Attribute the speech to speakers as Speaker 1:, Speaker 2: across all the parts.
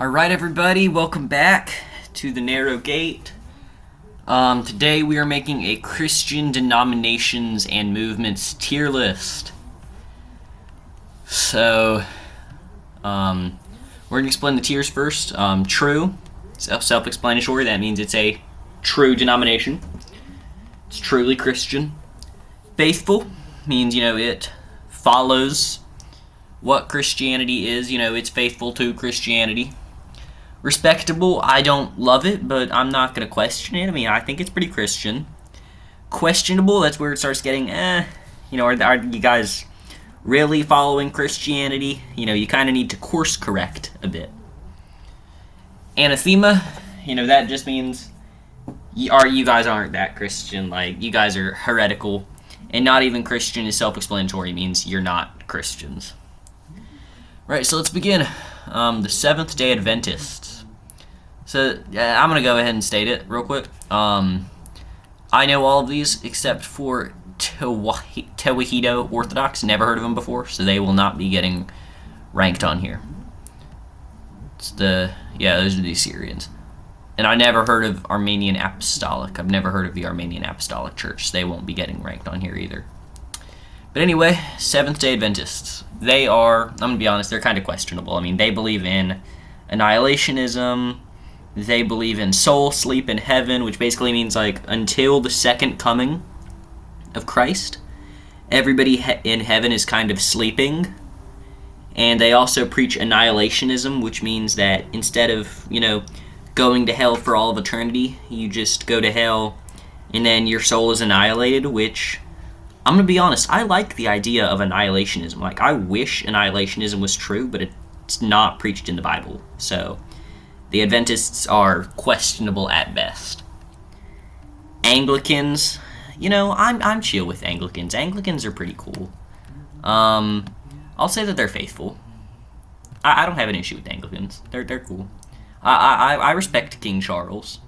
Speaker 1: Alright everybody, welcome back to the Narrow Gate. Today we are making a Christian denominations and movements tier list. So, we're going to explain the tiers first. True, self-explanatory, that means it's a true denomination. It's truly Christian. Faithful means, it follows what Christianity is, it's faithful to Christianity. Respectable, I don't love it, but I'm not going to question it. I think it's pretty Christian. Questionable, that's where it starts getting, are you guys really following Christianity? You kind of need to course correct a bit. Anathema, that just means you guys aren't that Christian, you guys are heretical, and not even Christian is self-explanatory, means you're not Christians. Right, so let's begin. The Seventh-day Adventists. So, I'm going to go ahead and state it real quick. I know all of these except for Tewahedo Orthodox. Never heard of them before, so they will not be getting ranked on here. Those are the Assyrians. And I never heard of Armenian Apostolic. I've never heard of the Armenian Apostolic Church, so they won't be getting ranked on here either. But anyway, Seventh-day Adventists. They are, I'm going to be honest, they're kind of questionable. They believe in annihilationism. They believe in soul sleep in heaven, which basically means, until the second coming of Christ, everybody in heaven is kind of sleeping. And they also preach annihilationism, which means that instead of, going to hell for all of eternity, you just go to hell and then your soul is annihilated, which, I'm going to be honest, I like the idea of annihilationism. I wish annihilationism was true, but it's not preached in the Bible. So, the Adventists are questionable at best. Anglicans, I'm chill with Anglicans. Anglicans are pretty cool. I'll say that they're faithful. I don't have an issue with Anglicans. They're cool. I respect King Charles,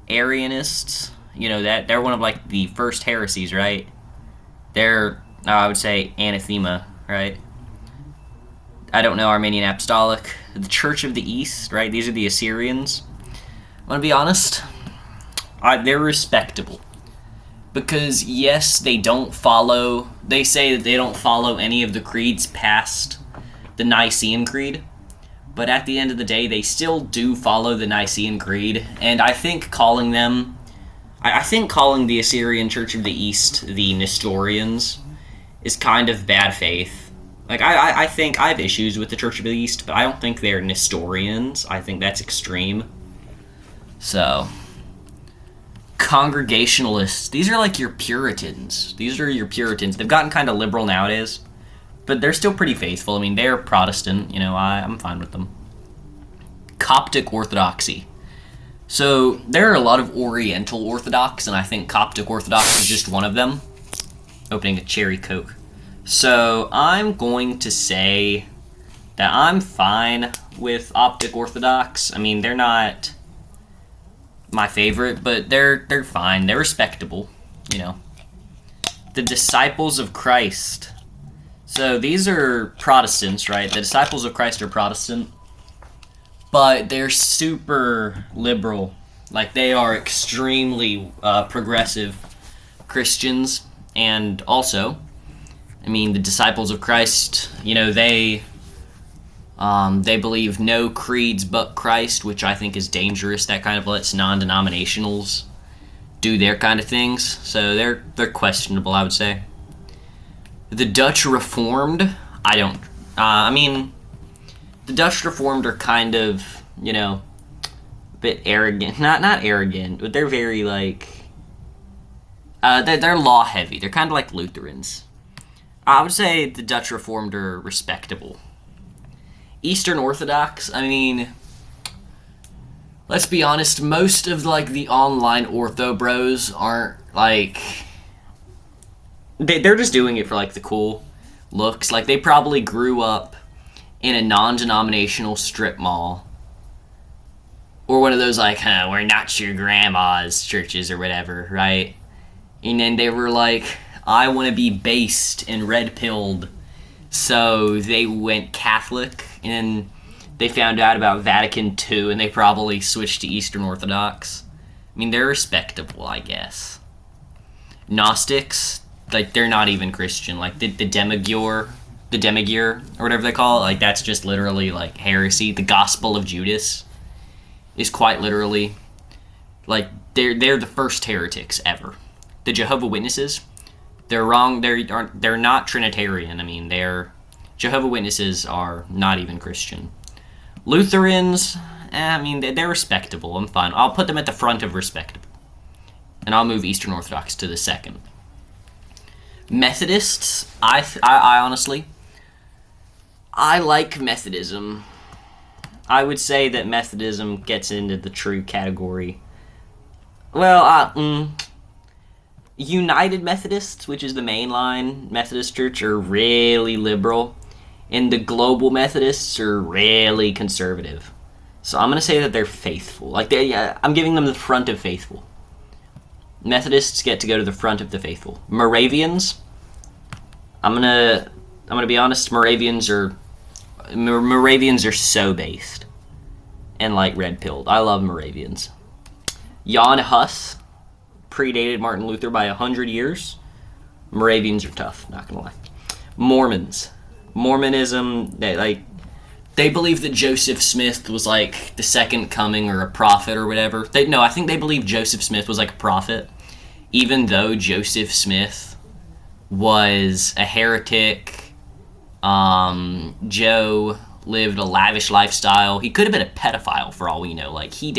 Speaker 1: Arianists, that they're one of the first heresies, right? They're, I would say, anathema, right? I don't know Armenian Apostolic. The Church of the East, right? These are the Assyrians. I'm going to be honest. They're respectable. Because, yes, they say that they don't follow any of the creeds past the Nicene Creed. But at the end of the day, they still do follow the Nicene Creed. And I think calling the Assyrian Church of the East the Nestorians is kind of bad faith. I think I have issues with the Church of the East, but I don't think they're Nestorians. I think that's extreme. So, Congregationalists. These are your Puritans. These are your Puritans. They've gotten kind of liberal nowadays, but they're still pretty faithful. They're Protestant. I'm fine with them. Coptic Orthodoxy. So, there are a lot of Oriental Orthodox, and I think Coptic Orthodox is just one of them. Opening a cherry Coke. So, I'm going to say that I'm fine with Coptic Orthodox. They're not my favorite, but they're fine. They're respectable, The Disciples of Christ. So, these are Protestants, right? The Disciples of Christ are Protestant, but they're super liberal. They are extremely progressive Christians, and also, the Disciples of Christ, they believe no creeds but Christ, which I think is dangerous. That kind of lets non-denominationals do their kind of things. So they're questionable, I would say. The Dutch Reformed, I don't. The Dutch Reformed are kind of, a bit arrogant. Not arrogant, but they're very they're law heavy. They're kind of like Lutherans. I would say the Dutch Reformed are respectable. Eastern Orthodox, let's be honest, most of, the online ortho bros aren't, they're just doing it for, the cool looks. They probably grew up in a non-denominational strip mall. Or one of those, we're not your grandma's churches or whatever, right? And then they were I want to be based and red-pilled. So they went Catholic, and they found out about Vatican II and they probably switched to Eastern Orthodox. I mean, they're respectable, I guess. Gnostics, like, they're not even Christian. Like, the Demigure, or whatever they call it, like, that's just literally, like, heresy. The Gospel of Judas is quite literally, like, they're the first heretics ever. The Jehovah's Witnesses, they're wrong. They're not Trinitarian. I mean, Jehovah's Witnesses are not even Christian. Lutherans, I mean, they're respectable. I'm fine. I'll put them at the front of respectable. And I'll move Eastern Orthodox to the second. Methodists, I honestly, I like Methodism. I would say that Methodism gets into the true category. Well, United Methodists, which is the mainline Methodist church, are really liberal. And the Global Methodists are really conservative. So I'm going to say that they're faithful. Like, I'm giving them the front of faithful. Methodists get to go to the front of the faithful. Moravians, I'm gonna be honest. Moravians are so based and like red-pilled. I love Moravians. Jan Hus predated Martin Luther by 100 years. Moravians are tough. Not gonna lie. Mormonism, they believe that Joseph Smith was like the second coming or a prophet or whatever. I think they believe Joseph Smith was like a prophet, even though Joseph Smith was a heretic. Joe lived a lavish lifestyle. He could have been a pedophile for all we know. Like, he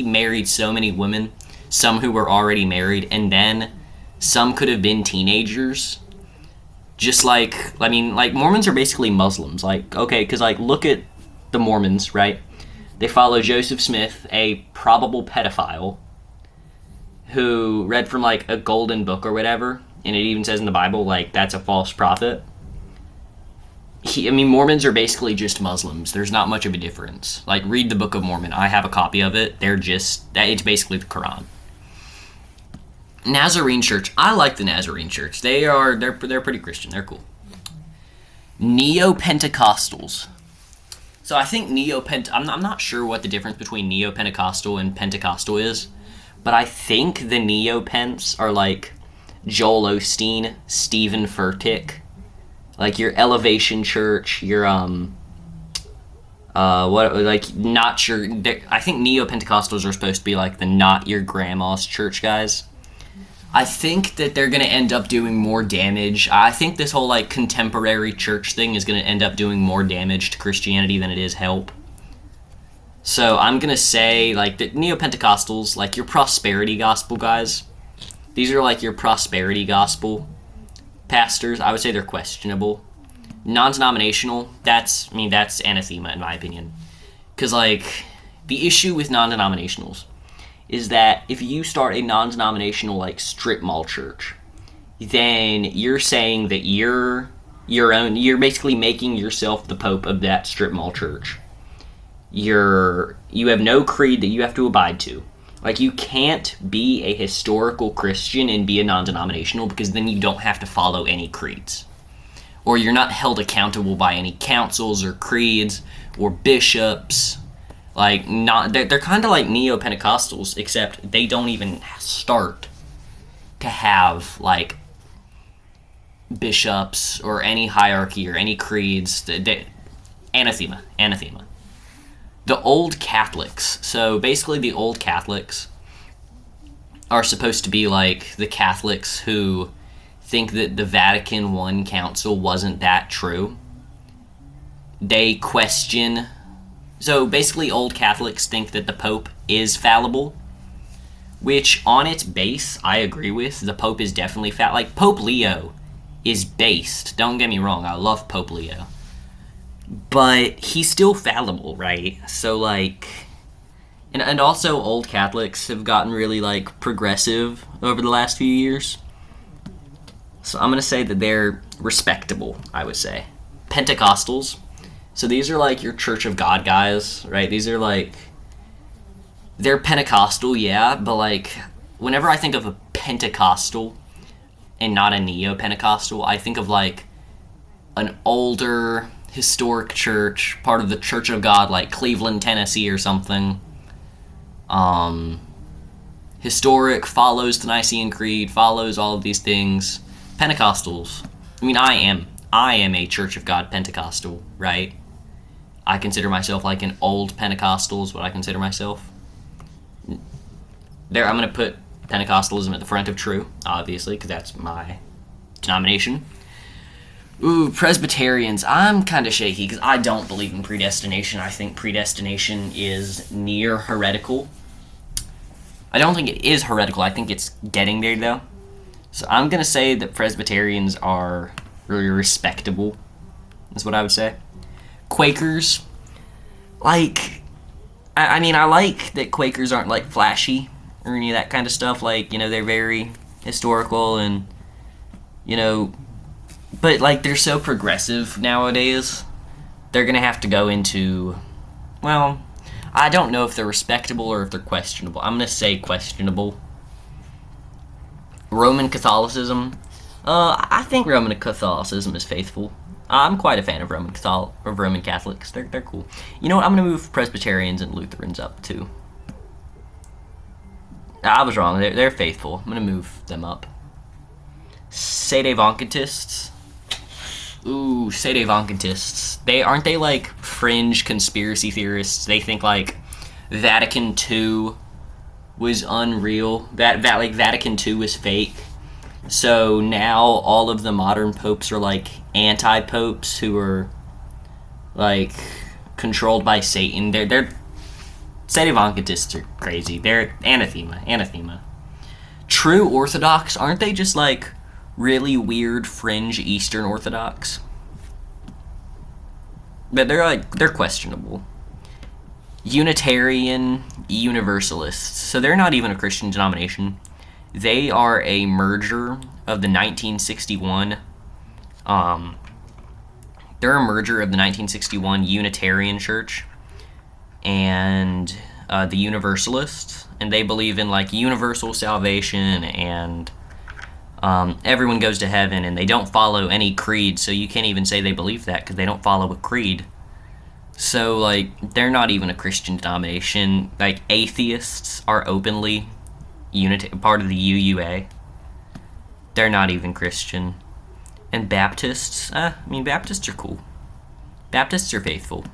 Speaker 1: married so many women, some who were already married, and then some could have been teenagers. Just like, I mean, like, Mormons are basically Muslims. Like, okay, because, like, look at the Mormons, right? They follow Joseph Smith, a probable pedophile, who read from, like, a golden book or whatever, and it even says in the Bible, like, that's a false prophet. Mormons are basically just Muslims. There's not much of a difference. Like, read the Book of Mormon. I have a copy of it. It's basically the Quran. Nazarene Church. I like the Nazarene Church. They're pretty Christian. They're cool. Neo-Pentecostals. So I think I'm not sure what the difference between Neo-Pentecostal and Pentecostal is, but I think the Neo-Pents are like Joel Osteen, Stephen Furtick, like your Elevation Church, your not sure. I think Neo-Pentecostals are supposed to be like the not your grandma's church guys. I think that they're going to end up doing more damage. I think this whole, like, contemporary church thing is going to end up doing more damage to Christianity than it is help. So I'm going to say, like, the Neo-Pentecostals, like, your prosperity gospel guys, these are, like, your prosperity gospel pastors. I would say they're questionable. Non-denominational, that's anathema, in my opinion. Because, like, the issue with non-denominationals is that if you start a non-denominational, like, strip mall church, then you're saying that you're basically making yourself the pope of that strip mall church. You have no creed that you have to abide to. Like, you can't be a historical Christian and be a non-denominational, because then you don't have to follow any creeds. Or you're not held accountable by any councils or creeds or bishops. Like, they're kind of like Neo-Pentecostals, except they don't even start to have, like, bishops or any hierarchy or any creeds. Anathema. The Old Catholics. So, basically, the Old Catholics are supposed to be, like, the Catholics who think that the Vatican I Council wasn't that true. They question... So basically, Old Catholics think that the Pope is fallible, which on its base, I agree with. The Pope is definitely like, Pope Leo is based. Don't get me wrong, I love Pope Leo. But he's still fallible, right? So, like... And also, Old Catholics have gotten really, like, progressive over the last few years. So I'm going to say that they're respectable, I would say. Pentecostals. So these are, like, your Church of God guys, right? These are, like... They're Pentecostal, yeah, but, like, whenever I think of a Pentecostal and not a Neo-Pentecostal, I think of, like, an older, historic church, part of the Church of God, like Cleveland, Tennessee, or something. Historic, follows the Nicene Creed, follows all of these things. Pentecostals. I mean, I am a Church of God Pentecostal, right? I consider myself like an old Pentecostal is what I consider myself. There, I'm going to put Pentecostalism at the front of true, obviously, because that's my denomination. Ooh, Presbyterians. I'm kind of shaky because I don't believe in predestination. I think predestination is near heretical. I don't think it is heretical. I think it's getting there, though. So I'm going to say that Presbyterians are really respectable. That's what I would say. Quakers. Like, I mean, I like that Quakers aren't, like, flashy or any of that kind of stuff. Like, you know, they're very historical and, you know, but, like, they're so progressive nowadays. They're going to have to go into, well, I don't know if they're respectable or if they're questionable. I'm going to say questionable. Roman Catholicism. I think Roman Catholicism is faithful. I'm quite a fan of Roman Catholics. They're cool. You know what? I'm going to move Presbyterians and Lutherans up, too. I was wrong. They're faithful. I'm going to move them up. Sedevacantist. Ooh, Sedevacantist. Aren't they like fringe conspiracy theorists? They think like Vatican II was unreal. That like Vatican II was fake. So now all of the modern popes are like anti-popes who are like controlled by Satan. They're Sedevacantists are crazy. They're anathema. True Orthodox, aren't they just like really weird fringe Eastern Orthodox? But they're questionable. Unitarian Universalists. So they're not even a Christian denomination. They are a merger of the 1961 they're a merger of the 1961 Unitarian Church and the Universalists, and they believe in like universal salvation and everyone goes to heaven, and they don't follow any creed, so you can't even say they believe that because they don't follow a creed. So like they're not even a Christian denomination. Like atheists are openly part of the UUA. They're not even Christian. And Baptists, I mean, Baptists are cool. Baptists are faithful.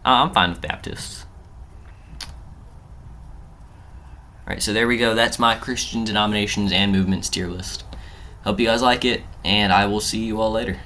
Speaker 1: I'm fine with Baptists. Alright, so there we go. That's my Christian denominations and movements tier list. Hope you guys like it, and I will see you all later.